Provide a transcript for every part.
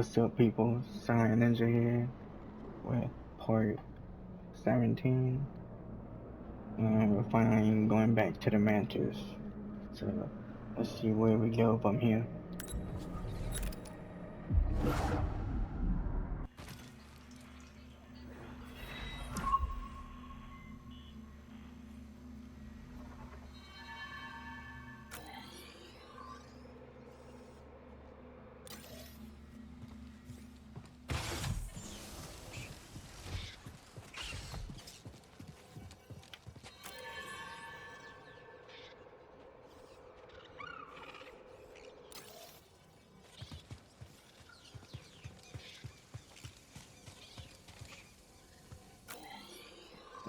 What's up, people? Silent Ninja here with part 17. We're finally going back to the mantis. So let's see where we go from here.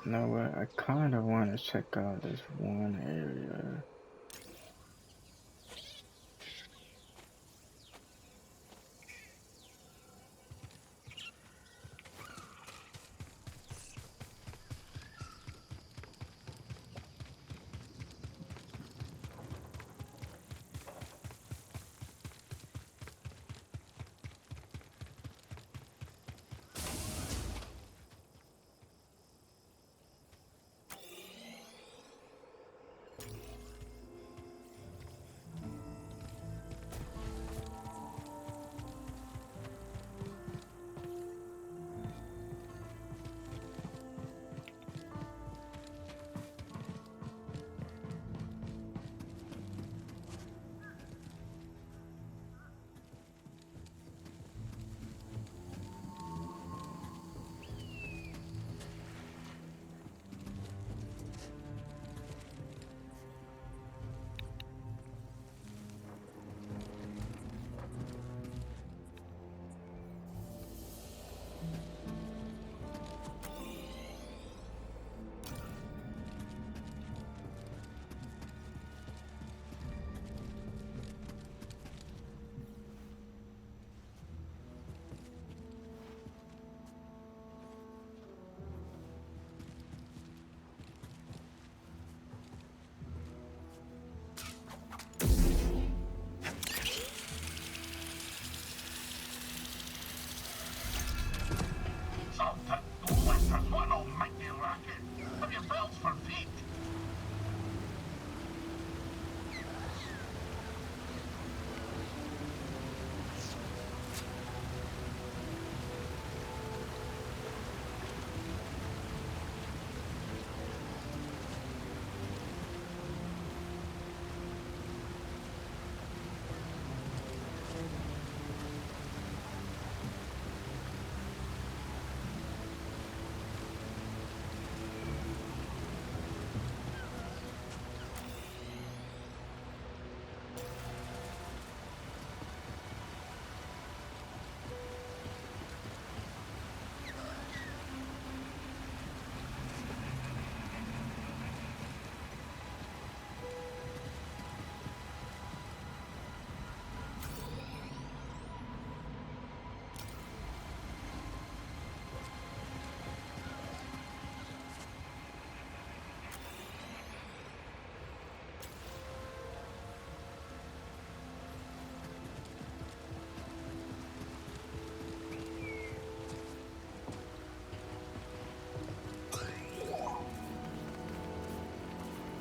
You know what? I kind of want to check out this one area.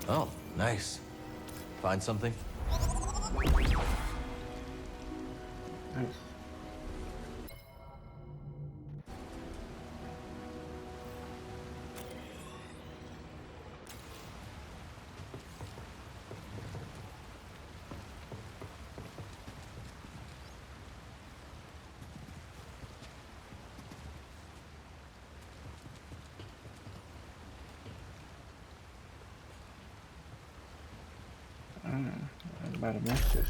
Oh, nice. Find something? Nice. I'm about to miss this.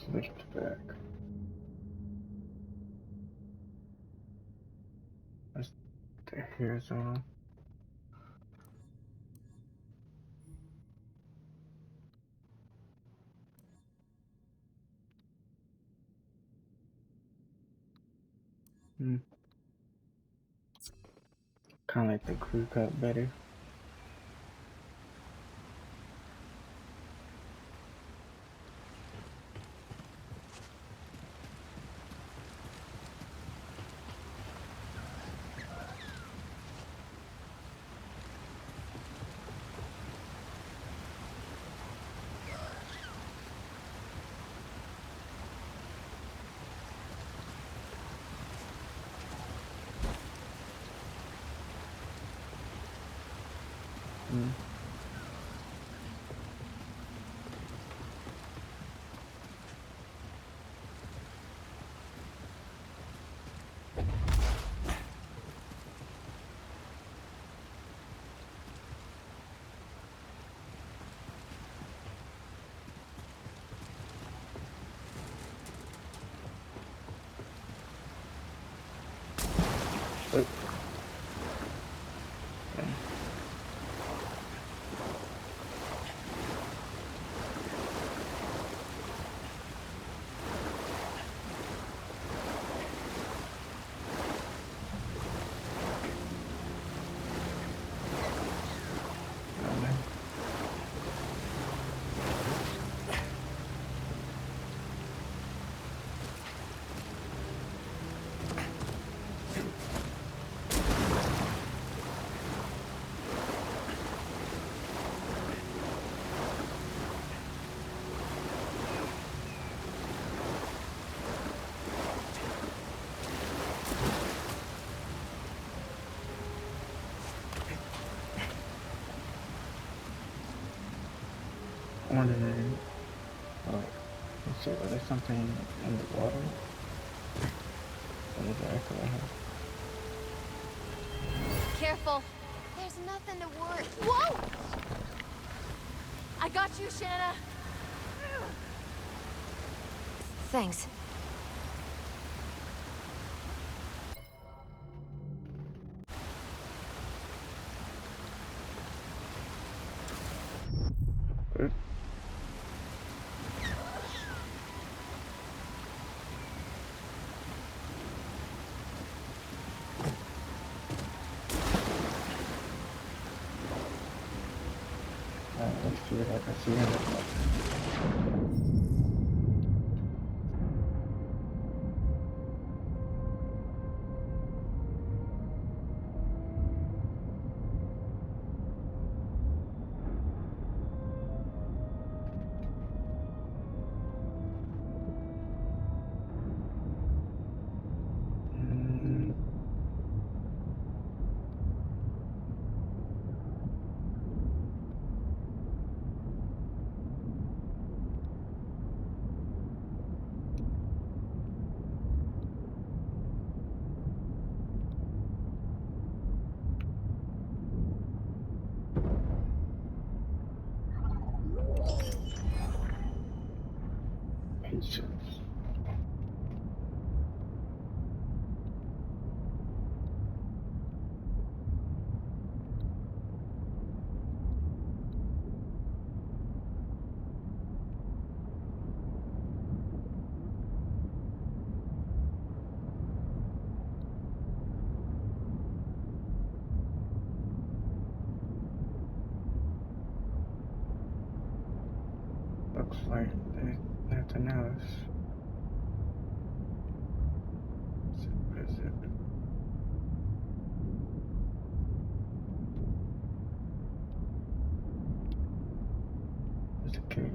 Switched back. That's the hair zone. Kind of like the crew cut better. Wondering, let's see, there's something in the water. What is that echo I have? Careful. There's nothing to worry. Whoa! I got you, Shanna. Thanks. Let's see if I can see him. Patience. Looks like there's nothing else. What is it? It's a cave.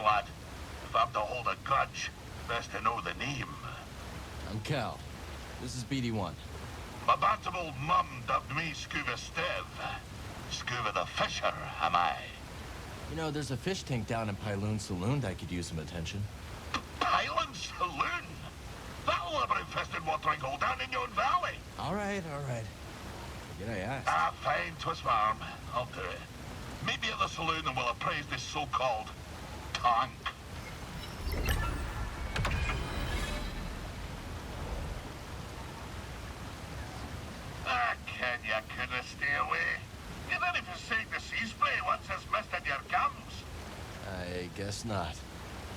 lad. If I'm to hold a grudge, best to know the name. I'm Cal. This is BD1. My bantam old mum dubbed me Skoova Stev. Skoova the Fisher, am I? You know, there's a fish tank down in Pyloon Saloon that could use some attention. Pyloon Saloon? That'll have an infested watering hole down in yon valley. All right. Did I ask? Ah, fine, twist my arm. I'll do it. Meet me at the saloon and we'll appraise this so-called tank. Ken, you couldn't stay away. You didn't forsake the sea spray once it's misted your gums. I guess not.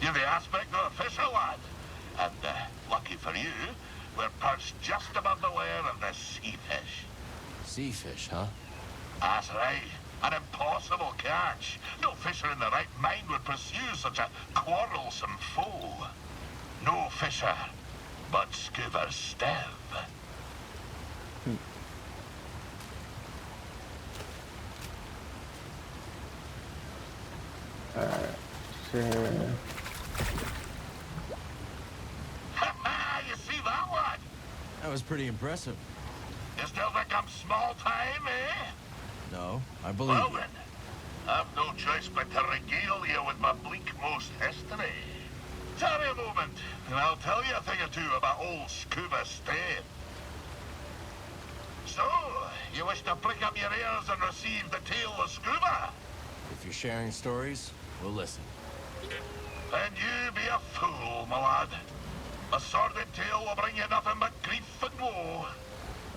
You're the aspect of a fisher, lad. And, lucky for you, we're perched just above the lair of the sea fish. Sea fish, huh? That's right. An impossible catch. No fisher in the right mind would pursue such a quarrelsome foe. No fisher, but Skoova Stev. Sure. You see that, lad? That was pretty impressive. You still think I'm small time, eh? No, I believe Well you. then, I've no choice but to regale you with my bleak-most history. Tarry a moment, and I'll tell you a thing or two about old Skoova Stev. So, you wish to prick up your ears and receive the tale of Skoova? If you're sharing stories, we'll listen. Then you be a fool, my lad. A sordid tale will bring you nothing but grief and woe.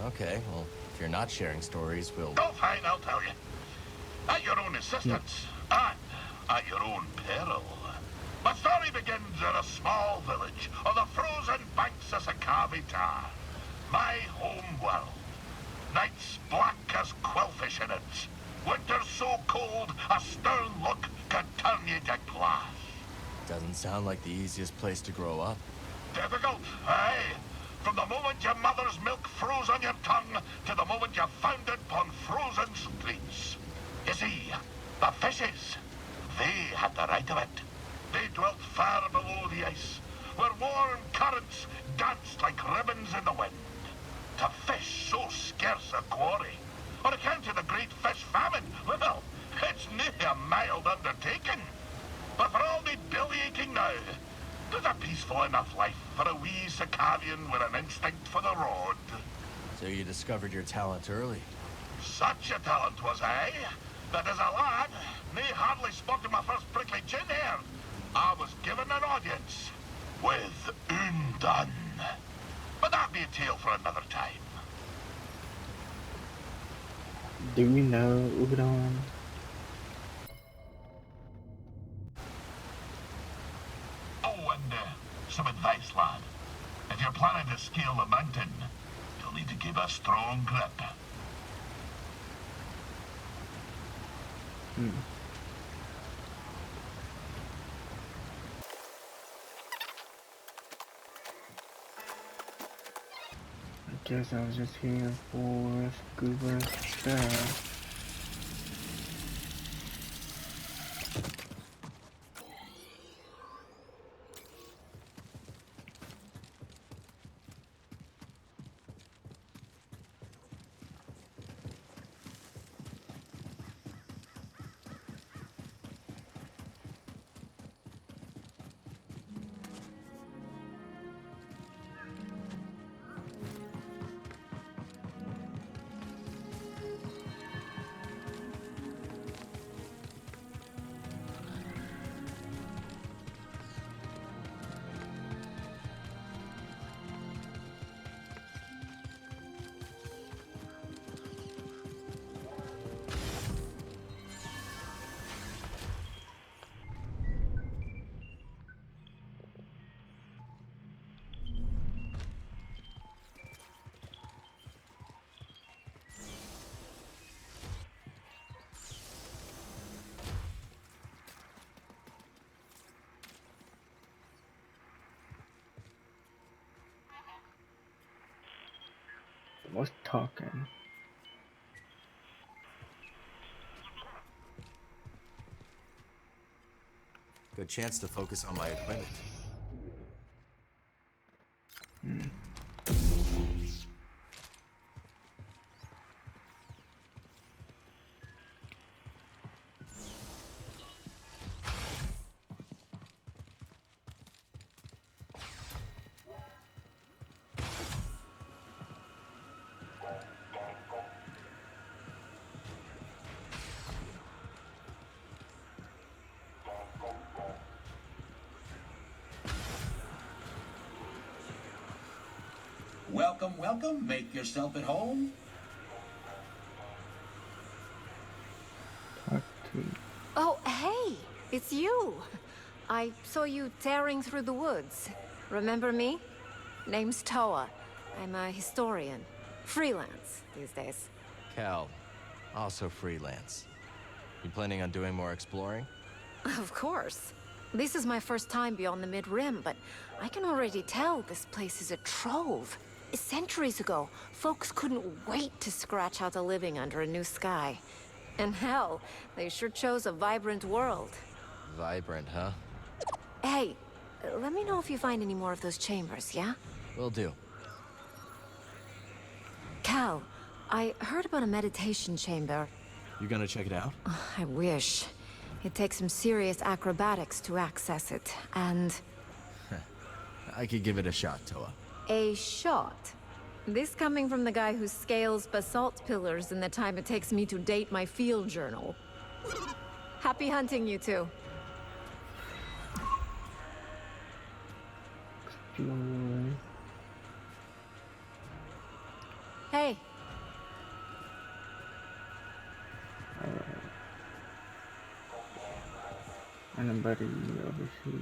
Okay, well, if you're not sharing stories, we'll... Oh, fine, I'll tell you. At your own insistence, and at your own peril. My story begins in a small village on the frozen banks of Skoova, my home world. Nights black as quillfish innards. Winters so cold, a stern look could turn you to glass. Doesn't sound like the easiest place to grow up. Difficult, aye. From the moment your mother's milk froze on your tongue to the moment you foundered upon frozen streets. You see, the fishes, they had the right of it. They dwelt far below the ice, where warm currents danced like ribbons in the wind. To fish so scarce a quarry, on account of the great fish famine, well, it's nae a mild undertaking. But for all me belly-aching now, there's a peaceful enough life for a wee Skovian with an instinct for the rod. So you discovered your talent early. Such a talent was I, that as a lad, nae hardly spotted my first prickly chin hair. I was given an audience with Undone. But that'd be a tale for another time. Do you know Udon? Oh, and some advice, lad. If you're planning to scale the mountain, you'll need to keep a strong grip. I guess I was just here for Scuba stuff. What's talking? Good chance to focus on my equipment. Welcome, welcome. Make yourself at home. Talk to. Oh, hey, it's you. I saw you tearing through the woods. Remember me? Name's Toa. I'm a historian. Freelance these days. Cal, also freelance. You planning on doing more exploring? Of course. This is my first time beyond the Mid-Rim, but I can already tell this place is a trove. Centuries ago, folks couldn't wait to scratch out a living under a new sky. And hell, they sure chose a vibrant world. Vibrant, huh? Hey, let me know if you find any more of those chambers, yeah? Will do. Cal, I heard about a meditation chamber. You gonna check it out? I wish. It takes some serious acrobatics to access it, and... I could give it a shot, Toa. a shot. This coming from the guy who scales basalt pillars in the time it takes me to date my field journal. Happy hunting, you two. Hey. Anybody over here?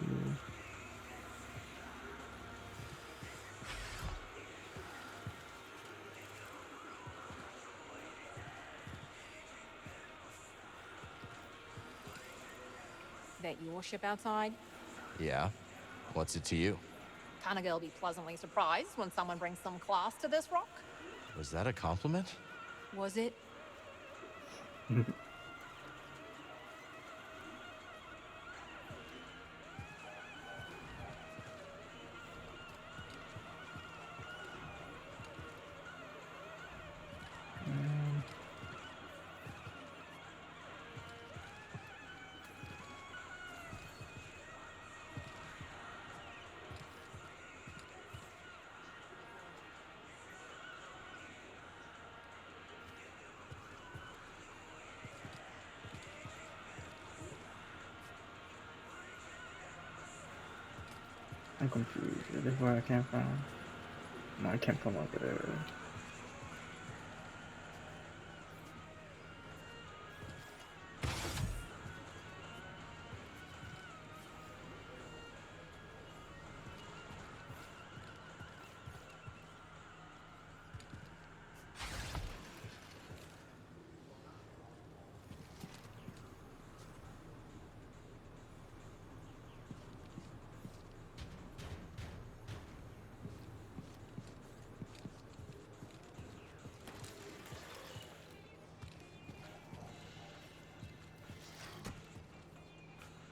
That your ship outside? Yeah? What's it to you? Kinda gonna be pleasantly surprised when someone brings some class to this rock. Was that a compliment? Was it? I'm confused. Is this where I came from? No, I came from over there.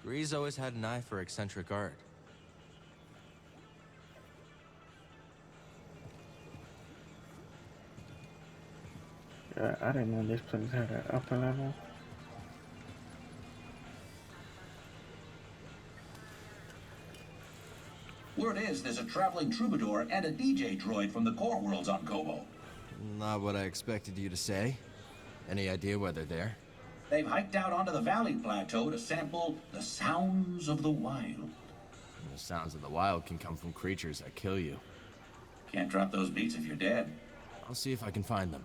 Grease always had an eye for eccentric art. Yeah, I didn't know this place had an upper level. Word is there's a traveling troubadour and a DJ droid from the core worlds on Koboh. Not what I expected you to say. Any idea where they're there? They've hiked out onto the valley plateau to sample the sounds of the wild. The sounds of the wild can come from creatures that kill you. Can't drop those beats if you're dead. I'll see if I can find them.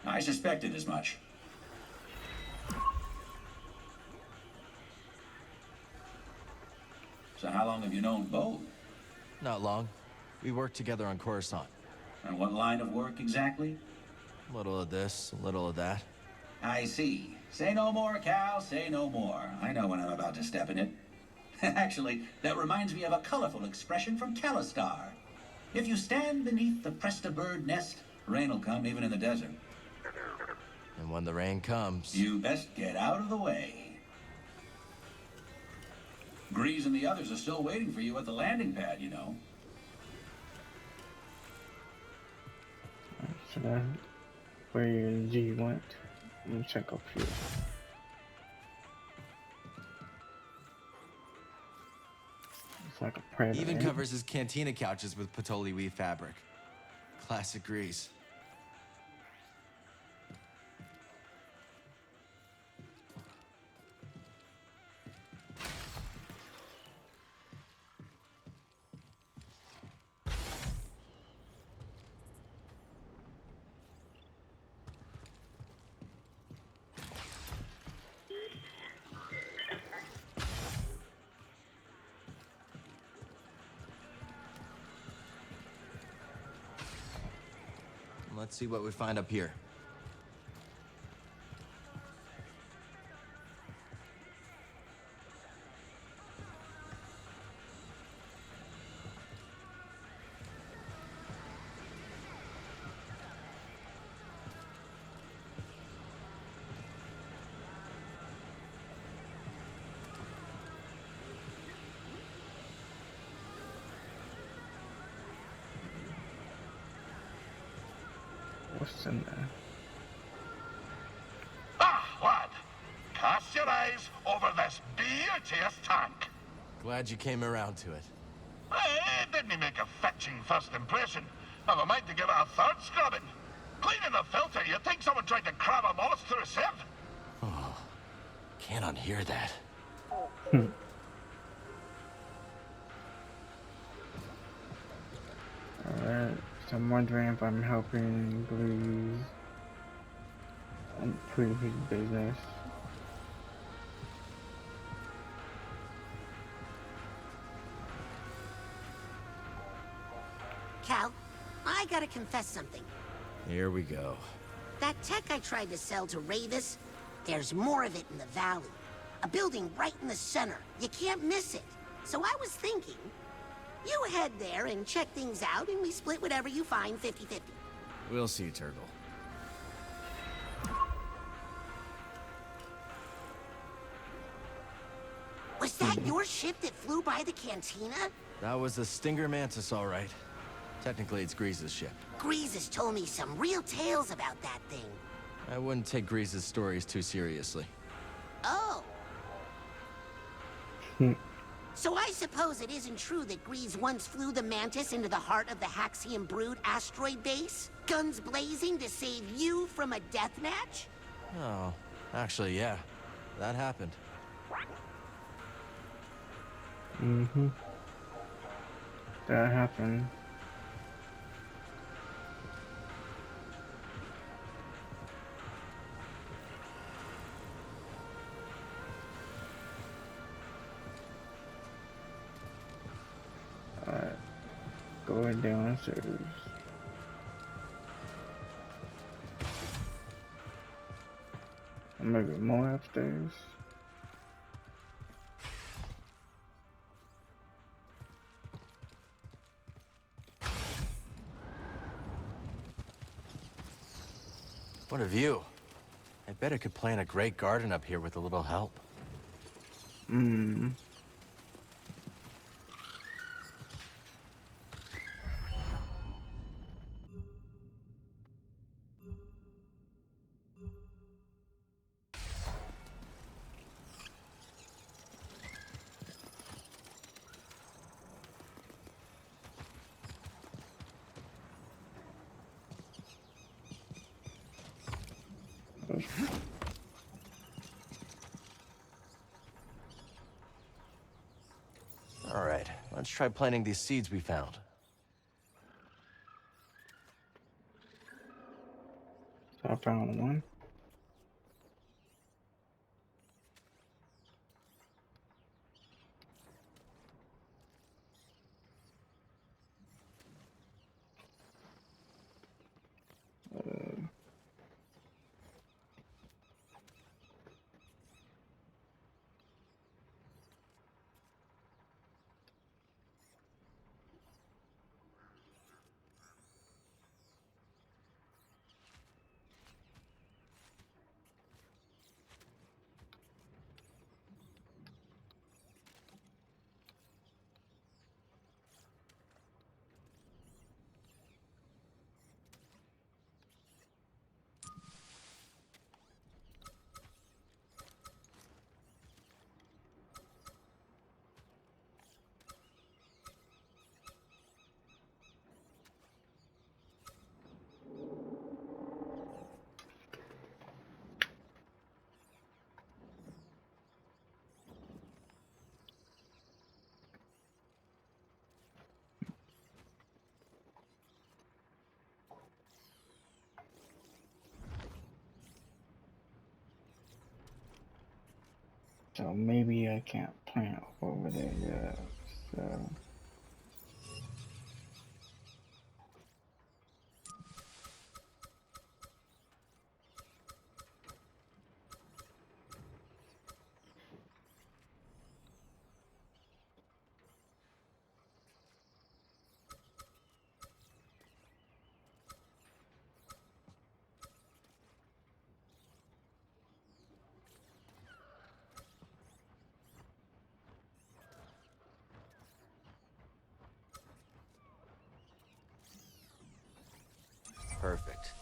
I suspected as much. So how long have you known both? Not long. We worked together on Coruscant. And what line of work exactly? A little of this, a little of that. I see. Say no more, Cal, say no more. I know when I'm about to step in it. Actually, that reminds me of a colorful expression from Calistar. If you stand beneath the Presta bird nest, rain will come even in the desert. And when the rain comes... You best get out of the way. Grease and the others are still waiting for you at the landing pad, you know. So that's where your G went. Let me check up here. It's like a predator. He even covers his cantina couches with patchouli weave fabric. Classic Grease. Let's see what we find up here. What's in there? Ah, lad! Cast your eyes over this beauteous tank. Glad you came around to it. It didn't make a fetching first impression. Never mind to give it a third scrubbing. Cleaning the filter, you'd think someone tried to cram a mollusk through a sieve. Oh, can't unhear that. Alright, so I'm wondering if I'm helping Grease improve his business. Cal, I gotta confess something. Here we go. That tech I tried to sell to Ravis, there's more of it in the valley. A building right in the center. You can't miss it. So I was thinking, you head there and check things out, and we split whatever you find 50-50. We'll see, Turgle. Was that your ship that flew by the cantina? That was the Stinger Mantis, all right. Technically, it's Grease's ship. Grease has told me some real tales about that thing. I wouldn't take Grease's stories too seriously. Oh. So I suppose it isn't true that Grease once flew the Mantis into the heart of the Haxian Brood asteroid base? Guns blazing to save you from a deathmatch? Oh, actually, yeah. That happened. Mm-hmm. That happened. Alright. Going downstairs. Maybe more upstairs. What a view. I bet I could plant a great garden up here with a little help. All right, let's try planting these seeds we found. So I found one. So maybe I can't plant over there yet. So Perfect.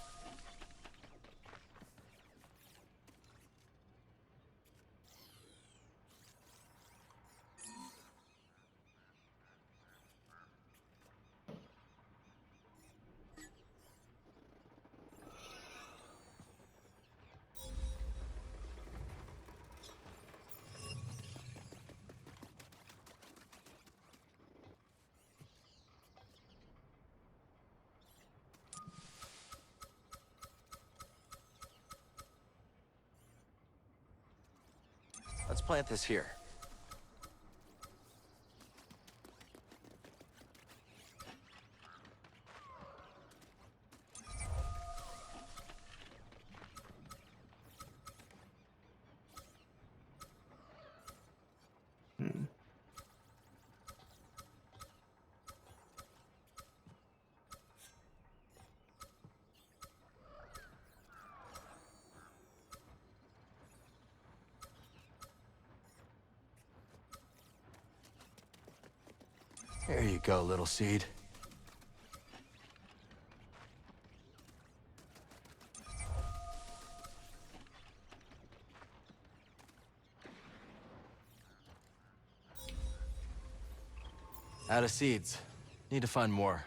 Let's plant this here. There you go, little seed. Out of seeds. Need to find more.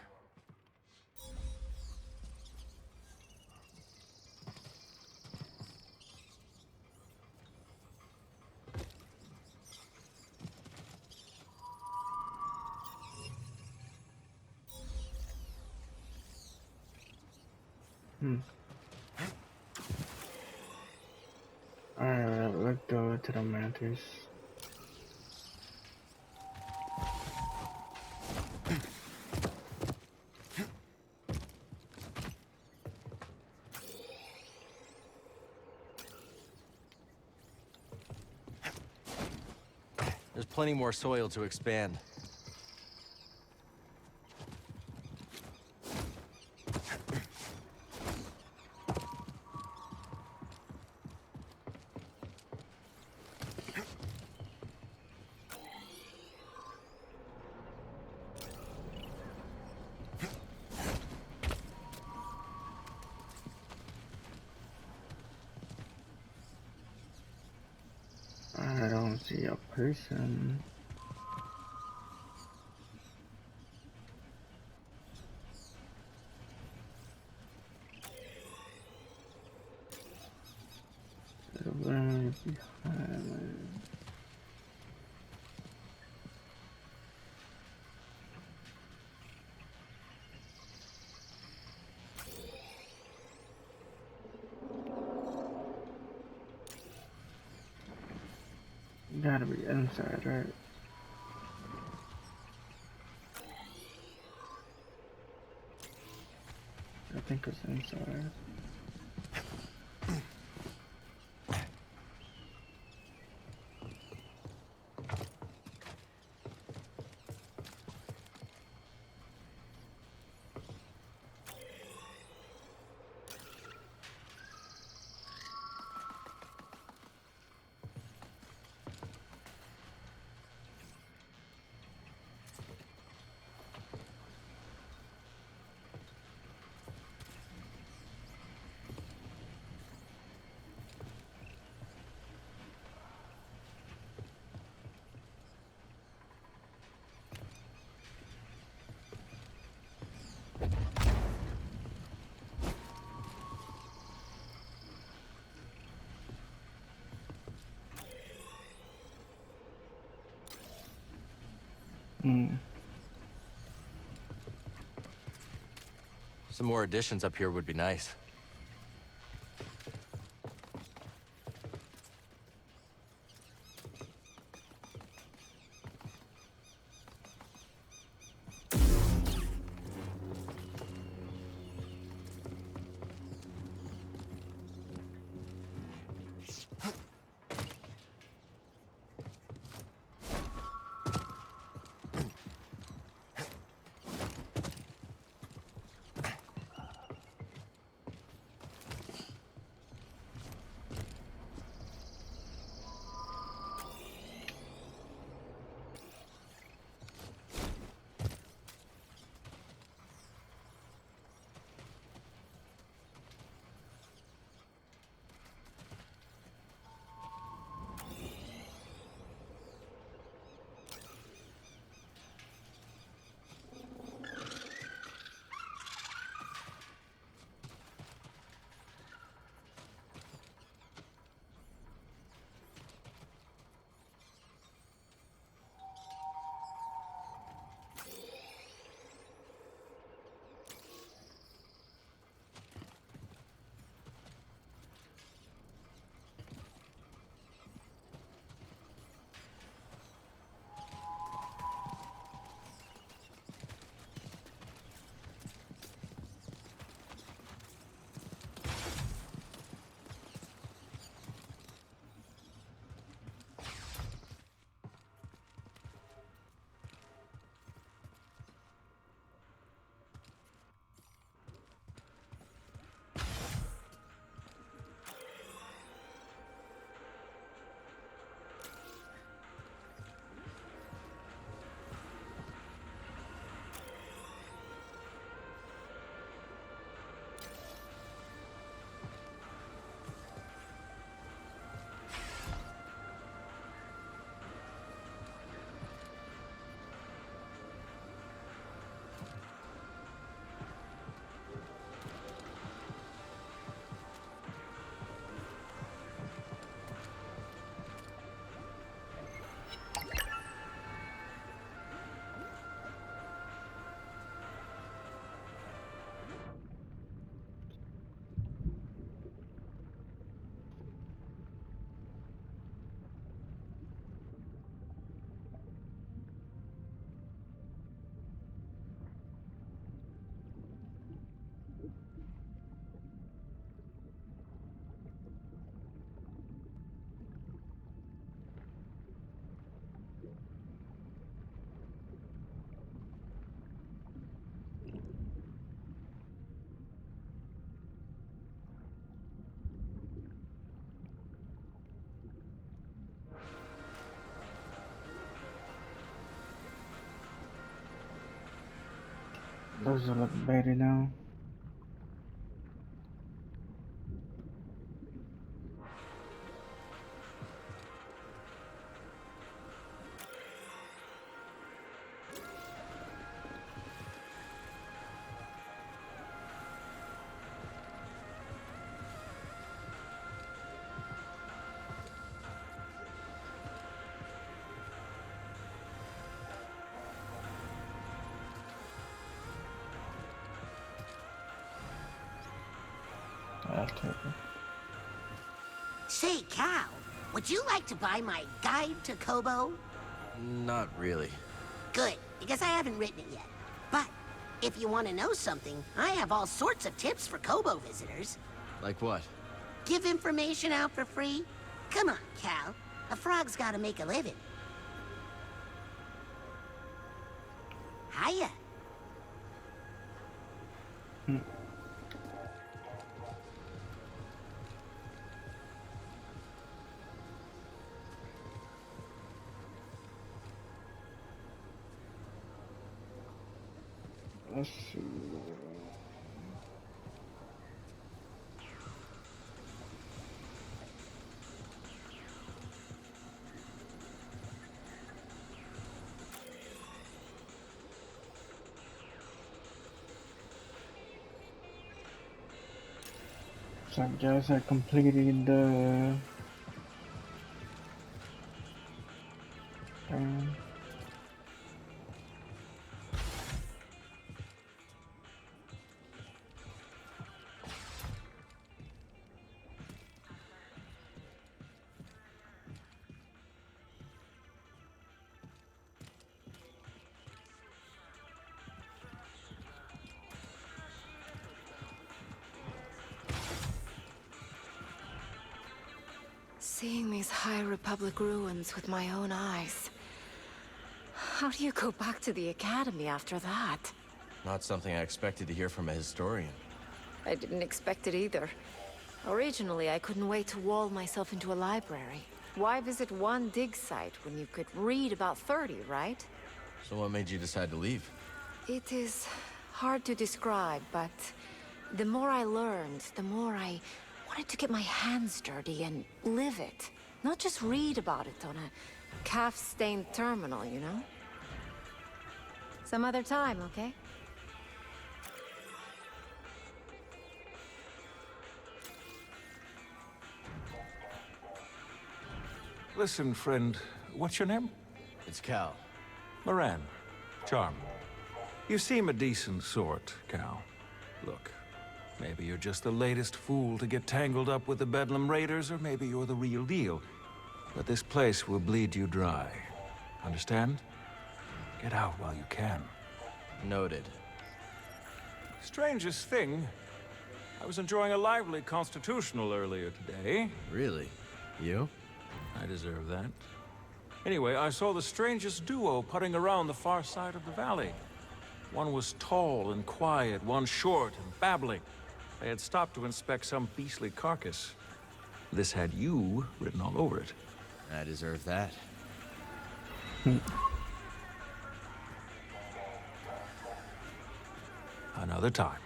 alright, let's go to the mantis. There's plenty more soil to expand. I don't see a person. The one behind. Gotta be inside, right? I think it's inside. Some more additions up here would be nice. Does it look better now? That's terrible. Say, Cal, would you like to buy my guide to Koboh? Not really. Good, because I haven't written it yet. But if you want to know something, I have all sorts of tips for Koboh visitors. Like what? Give information out for free? Come on, Cal. A frog's got to make a living. Hiya. Let's see. So I guess I completed the Seeing these High Republic ruins with my own eyes. How do you go back to the Academy after that? Not something I expected to hear from a historian. I didn't expect it either. Originally, I couldn't wait to wall myself into a library. Why visit one dig site when you could read about 30, right? So what made you decide to leave? It is hard to describe, but the more I learned, the more I wanted to get my hands dirty and live it. Not just read about it on a calf-stained terminal, you know? Some other time, okay? Listen, friend, what's your name? It's Cal. Moran. Charm. You seem a decent sort, Cal. Look, maybe you're just the latest fool to get tangled up with the Bedlam Raiders, or maybe you're the real deal. But this place will bleed you dry. Understand? Get out while you can. Noted. Strangest thing, I was enjoying a lively constitutional earlier today. Really? You? I deserve that. Anyway, I saw the strangest duo putting around the far side of the valley. One was tall and quiet, one short and babbling. They had stopped to inspect some beastly carcass. This had you written all over it. I deserve that. Another time.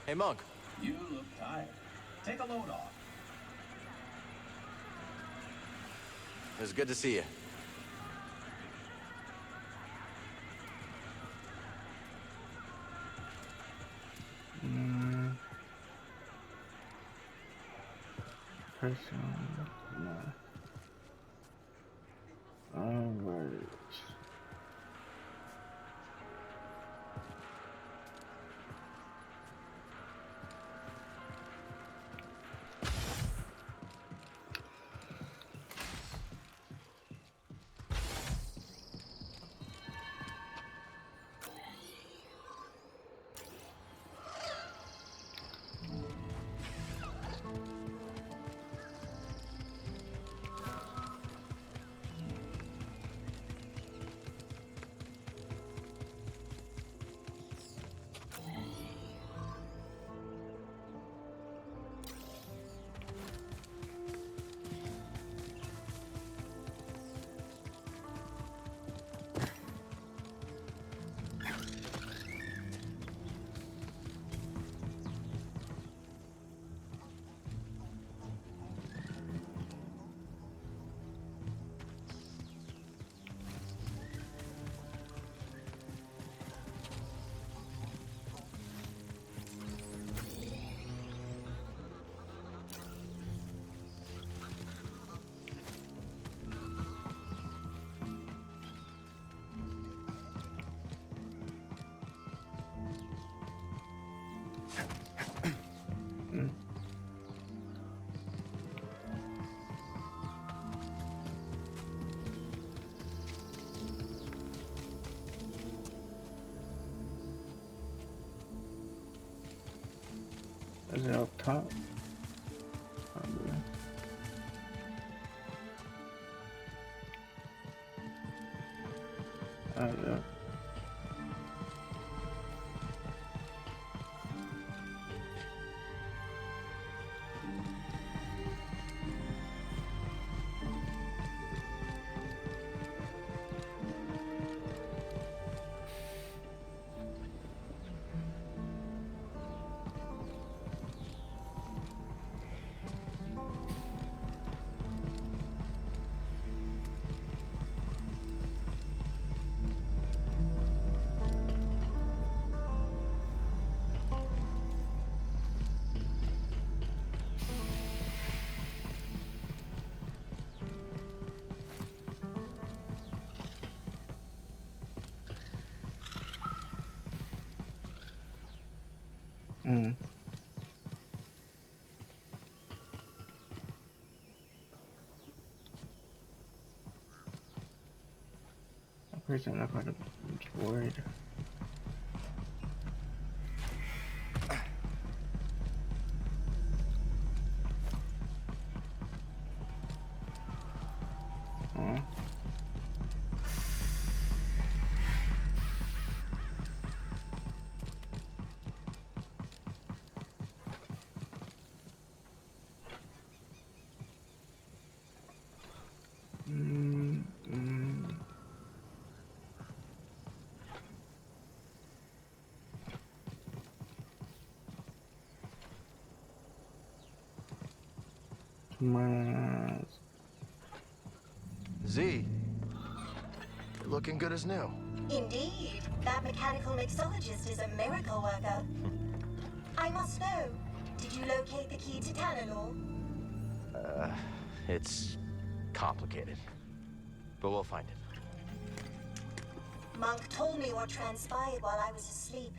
Hey, Monk. You look tired. Take a load off. It was good to see you. Person. No. Alright. Is it up top? Probably. Yeah. Person up on the board. Z, you're looking good as new. Indeed, that mechanical mixologist is a miracle worker. I must know, did you locate the key to Tanalor? It's complicated, but we'll find it. Monk told me what transpired while I was asleep.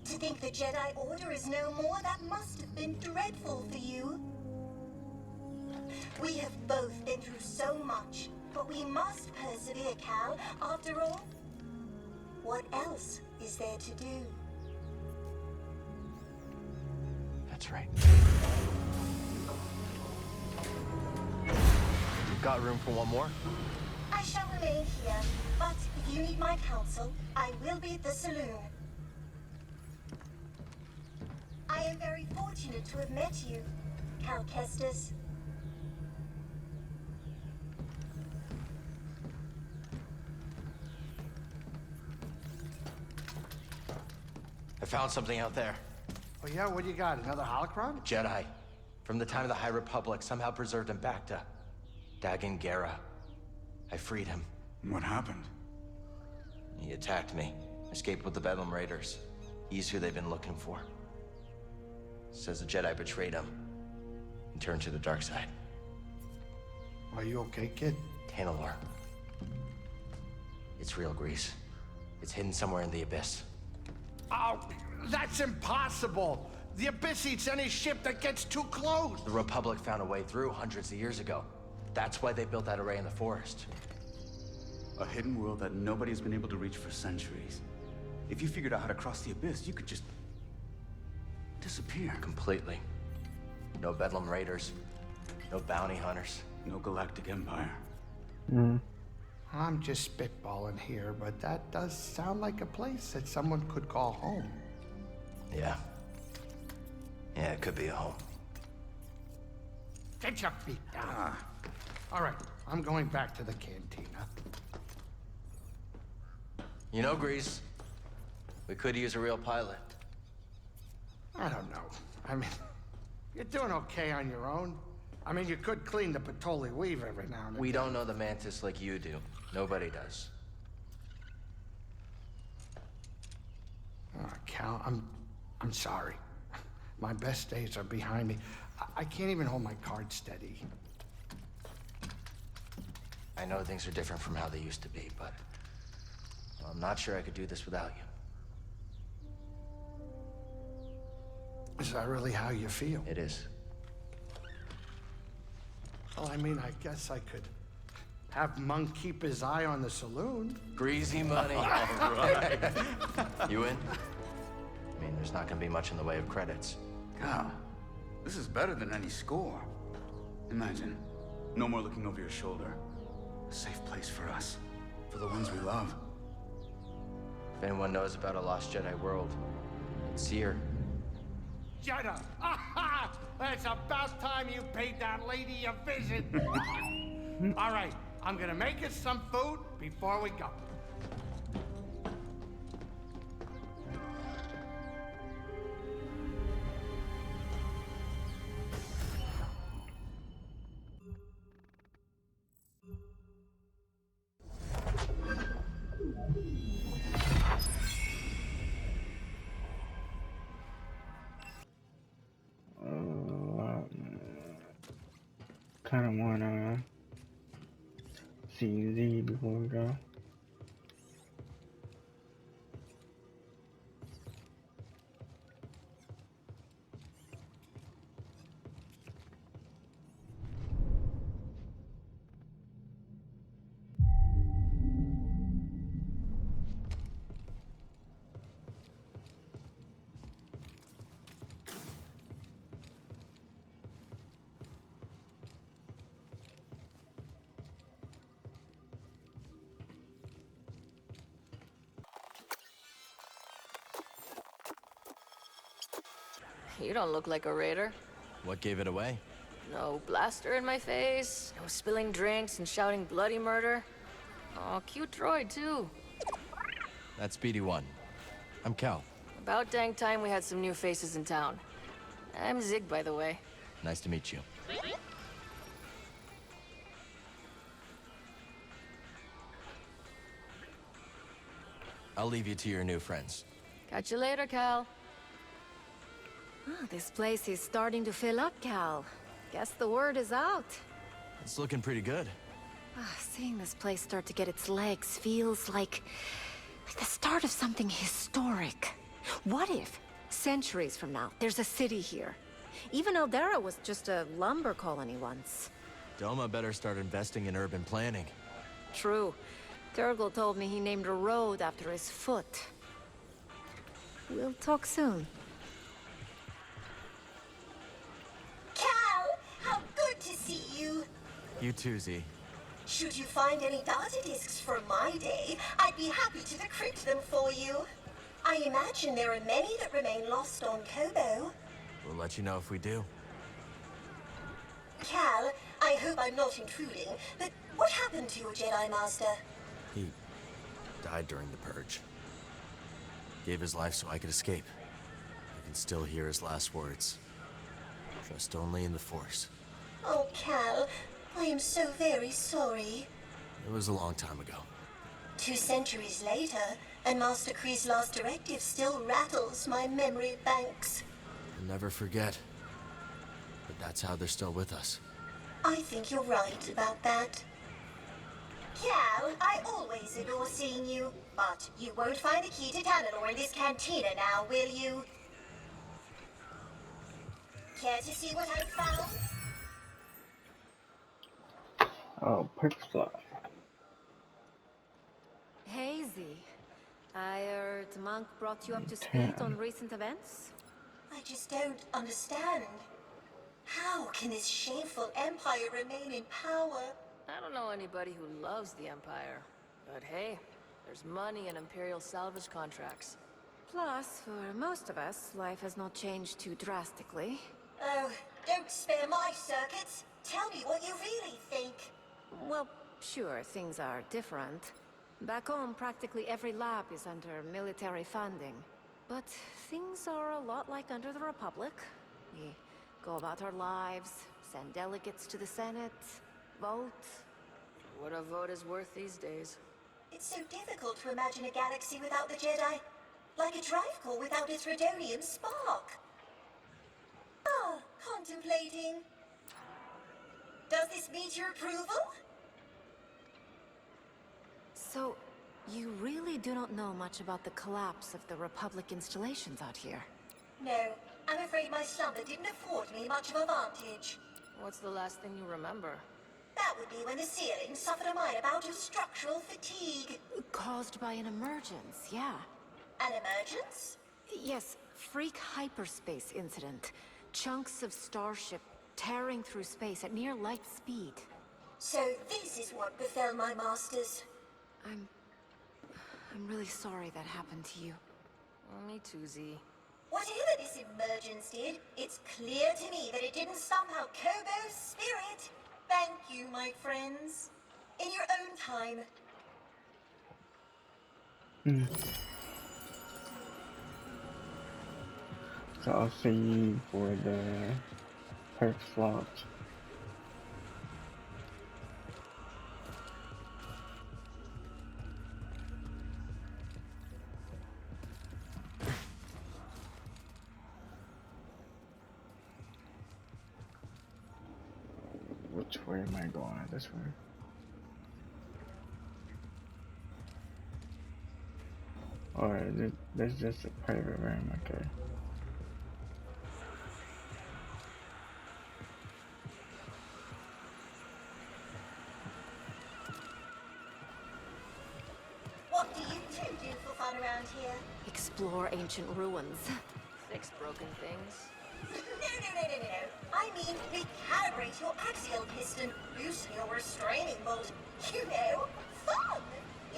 To think the Jedi Order is no more, that must have been dreadful for you. We have both been through so much, but we must persevere, Cal. After all, what else is there to do? That's right. You've got room for one more? I shall remain here, but if you need my counsel, I will be at the saloon. I am very fortunate to have met you, Cal Kestis. I found something out there. Oh yeah, what do you got? Another holocron? Jedi. From the time of the High Republic, somehow preserved him back to Dagan Gera. I freed him. What happened? He attacked me. Escaped with the Bedlam Raiders. He's who they've been looking for. Says the Jedi betrayed him and turned to the dark side. Are you okay, kid? Tanalor. It's real, Grease. It's hidden somewhere in the Abyss. Oh, that's impossible! The Abyss eats any ship that gets too close! The Republic found a way through hundreds of years ago. That's why they built that array in the forest. A hidden world that nobody's been able to reach for centuries. If you figured out how to cross the Abyss, you could just disappear. Completely. No Bedlam Raiders. No bounty hunters. No galactic empire. I'm just spitballing here, but that does sound like a place that someone could call home. Yeah. Yeah, it could be a home. Get your feet down. All right, I'm going back to the cantina. You know, Grease, we could use a real pilot. I don't know. I mean, you're doing okay on your own. I mean, you could clean the Patoli weave every now and then. We don't know the Mantis like you do. Nobody does. Cal, I'm sorry. My best days are behind me. I can't even hold my cards steady. I know things are different from how they used to be, but I'm not sure I could do this without you. Is that really how you feel? It is. Well, I mean, I guess I could have Monk keep his eye on the saloon. Greasy money. All right. You in? I mean, there's not gonna be much in the way of credits. Cal, this is better than any score. Imagine, no more looking over your shoulder. A safe place for us, for the ones we love. If anyone knows about a lost Jedi world, it's here. Jedi! Aha! It's about time you paid that lady a visit. All right, I'm gonna make us some food before we go. Kind of wanna see Z before we go. You don't look like a raider. What gave it away? No blaster in my face, no spilling drinks and shouting bloody murder. Oh, cute droid, too. That's BD1. I'm Cal. About dang time we had some new faces in town. I'm Zig, by the way. Nice to meet you. I'll leave you to your new friends. Catch you later, Cal. Ah, this place is starting to fill up, Cal. Guess the word is out. It's looking pretty good. Seeing this place start to get its legs feels like the start of something historic. What if, centuries from now, there's a city here? Even Eldera was just a lumber colony once. Doma better start investing in urban planning. True. Turgle told me he named a road after his foot. We'll talk soon. Cal, how good to see you. You too, Z. Should you find any data discs from my day, I'd be happy to decrypt them for you. I imagine there are many that remain lost on Koboh. We'll let you know if we do. Cal, I hope I'm not intruding, but what happened to your Jedi Master? He died during the Purge. Gave his life so I could escape. I can still hear his last words. Trust only in the Force. Oh, Cal, I am so very sorry. It was a long time ago. 2 centuries later, and Master Kree's last directive still rattles my memory banks. We'll never forget. But that's how they're still with us. I think you're right about that. Cal, I always adore seeing you, but you won't find the key to Tanalor in this cantina now, will you? Care to see what I found? Oh, perfect slot. Hey, Z. I heard Monk brought you up to speed on recent events? I just don't understand. How can this shameful empire remain in power? I don't know anybody who loves the Empire. But hey, there's money in Imperial salvage contracts. Plus, for most of us, life has not changed too drastically. Oh, don't spare my circuits. Tell me what you really think. Well, sure, things are different. Back home, practically every lab is under military funding. But things are a lot like under the Republic. We go about our lives, send delegates to the Senate, vote. What a vote is worth these days. It's so difficult to imagine a galaxy without the Jedi. Like a drive core without its Rhodonium spark. Ah, contemplating. Does this meet your approval? So, you really do not know much about the collapse of the Republic installations out here? No, I'm afraid my slumber didn't afford me much of a vantage. What's the last thing you remember? That would be when the ceiling suffered a minor bout of structural fatigue. Caused by an emergence, yeah. An emergence? Yes, freak hyperspace incident. Chunks of starship tearing through space at near light speed. So this is what befell my masters. I'm really sorry that happened to you. Me too, Z. Whatever this emergence did, it's clear to me that it didn't stump out Koboh's spirit. Thank you, my friends. In your own time. So I'll see you for the perk slots. Which way am I going? This way? Alright, there's just a private room, okay. What do you two do for fun around here? Explore ancient ruins. Fix broken things. No. I mean, recalibrate your axial piston, loosen your restraining bolt. You know, fun!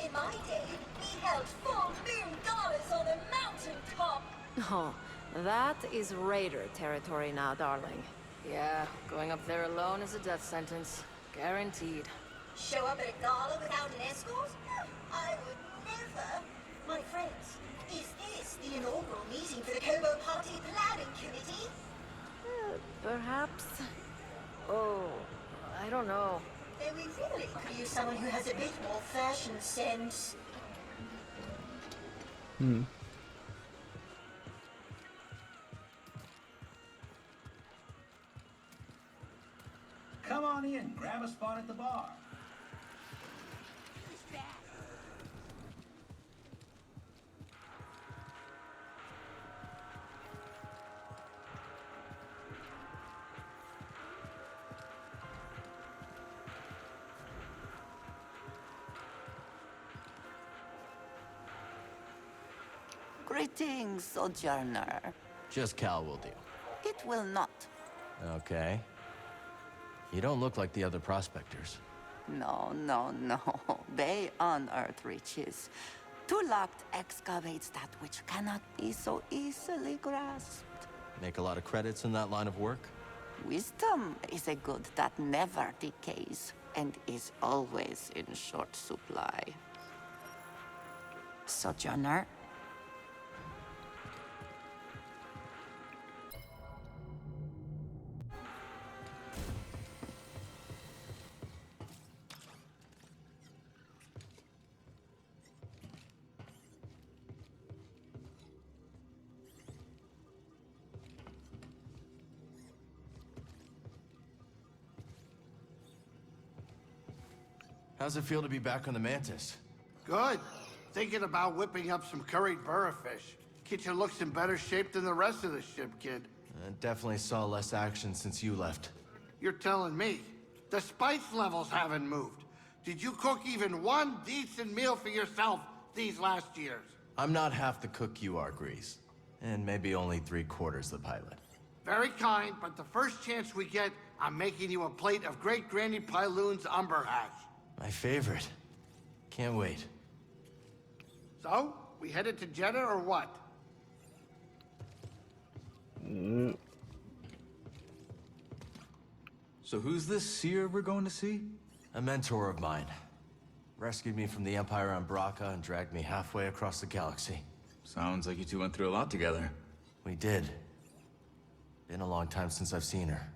In my day, we held full moon galas on a mountaintop. Oh, that is Raider territory now, darling. Yeah, going up there alone is a death sentence. Guaranteed. Show up at a gala without an escort? I would never. My friends, is this the inaugural meeting for the Koboh Party Planning Committee? Perhaps. Oh, I don't know. Then we really could use someone who has a bit more fashion sense. Come on in, grab a spot at the bar. Greetings, Sojourner. Just Cal will do. It will not. Okay. You don't look like the other prospectors. No. They unearth riches. Locked excavates that which cannot be so easily grasped. Make a lot of credits in that line of work? Wisdom is a good that never decays and is always in short supply. Sojourner, How's it feel to be back on the Mantis? Good. Thinking about whipping up some curried burrafish. Kitchen looks in better shape than the rest of the ship, kid. I definitely saw less action since you left. You're telling me. The spice levels haven't moved. Did you cook even one decent meal for yourself these last years? I'm not half the cook you are, Grease. And maybe only 3/4 the pilot. Very kind, but the first chance we get, I'm making you a plate of Great Granny Pyloon's umber hash. My favorite. Can't wait. So, we headed to Jeddah or what? So who's this seer we're going to see? A mentor of mine. Rescued me from the Empire on Braca and dragged me halfway across the galaxy. Sounds like you two went through a lot together. We did. Been a long time since I've seen her.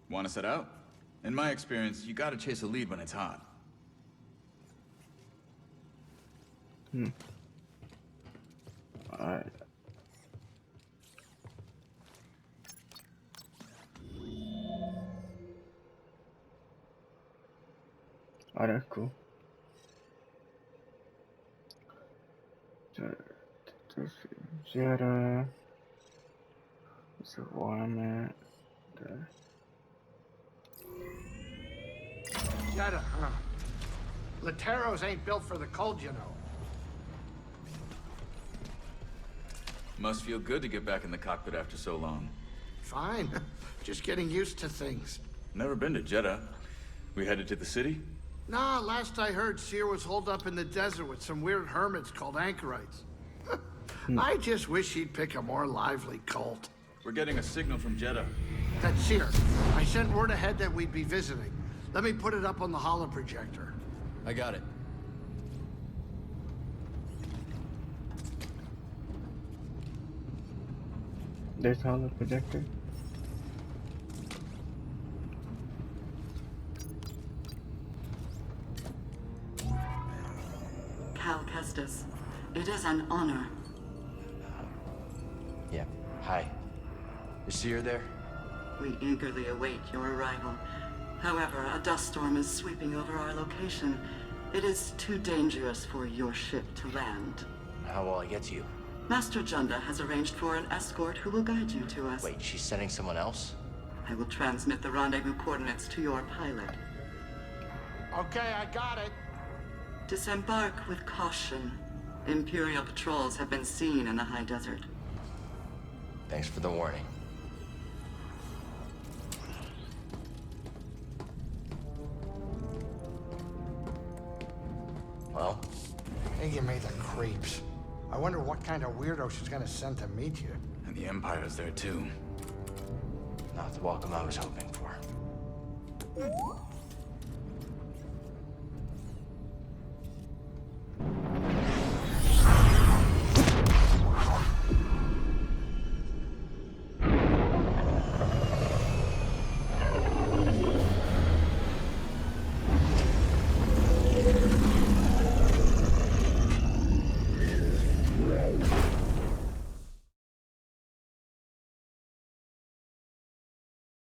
Want to set out? In my experience, you gotta chase a lead when it's hot. Alright. Oh, that's cool. Jedi. So where I'm at. Jeddah, huh? Lateros ain't built for the cold, you know. Must feel good to get back in the cockpit after so long. Fine. Just getting used to things. Never been to Jeddah. We headed to the city? Nah, last I heard, Seer was holed up in the desert with some weird hermits called anchorites. I just wish he'd pick a more lively cult. We're getting a signal from Jeddah. That's Seer. I sent word ahead that we'd be visiting. Let me put it up on the holoprojector. I got it. There's holoprojector. Cal Kestis, it is an honor. Yeah. Hi. Is Seer there? We eagerly await your arrival. However, a dust storm is sweeping over our location. It is too dangerous for your ship to land. How will I get to you? Master Junda has arranged for an escort who will guide you to us. Wait, she's sending someone else? I will transmit the rendezvous coordinates to your pilot. Okay, I got it. Disembark with caution. Imperial patrols have been seen in the high desert. Thanks for the warning. Well? Hey, you made the creeps. I wonder what kind of weirdo she's gonna send to meet you. And the Empire's there too. Not the welcome I was hoping for.